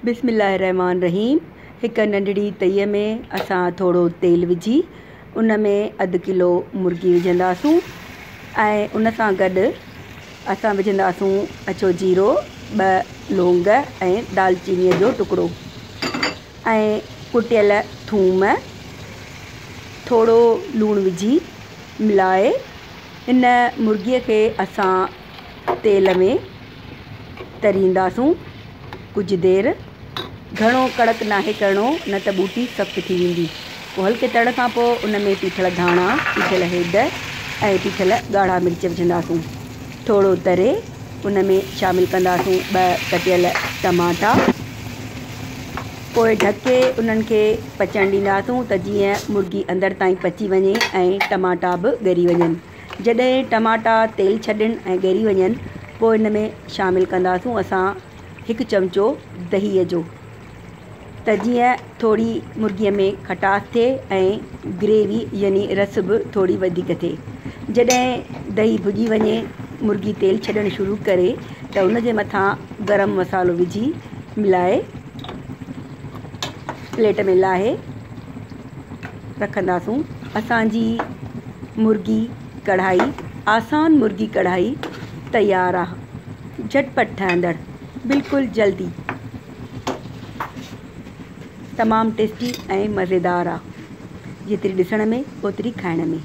बिस्मिल्लाहिर्रहमानिर्रहीम। एक नंढड़ी तईअ में असां थोड़ो तेल विझी उन में अधु किलो मुर्गी विझंदासूं ऐं उन सां गॾु असां विझंदासूं अछो जीरो, 2 लौंग ऐं दालचीनीअ जो टुकड़ो ऐं कुटियल थूम, थोड़ो लूणु विझी मिलाए इन मुर्गीअ खे असां तेल में तरींदासूं कुछ देर। घणो कड़क नाहे करिणो, न त बूटी सख़्तु थी वेंदी। पोइ हल्के तड़ खां पोइ उन में पीठल धाणा, पीठल हेड ऐं पीठल ॻाढ़ा मिर्च विझंदासूं। थोरो तरे उन में शामिलु कंदासूं 2 कटियल टमाटा। पोइ ढके उन्हनि खे पचण ॾींदासूं त जीअं मुर्गी अंदरि ताईं पची वञे ऐं टमाटा बि ॻरी वञनि। जॾहिं टमाटा तेल छॾनि ऐं ॻरी वञनि पोइ इन में शामिलु कंदासूं असां 1 चमिचो दहीअ जो, त जीअं थोड़ी मुर्गीअ में खटास थिए ऐं ग्रेवी यानी रस बि थोड़ी वधीक थिए। जॾहिं दही भुॼी वञे, मुर्गी तेल छॾणु शुरू करे त उन जे मथां गरम मसालो विझी मिलाए प्लेट में लाहे रखंदासूं। असांजी मुर्गी कढ़ाई, आसान मुर्गी कढ़ाई तयार आहे। झटपट ठहंदड़, बिल्कुलु जल्दी, तमामु टेस्टी ऐं मज़ेदार आहे। जेतिरी ॾिसण में ओतिरी खाइण में।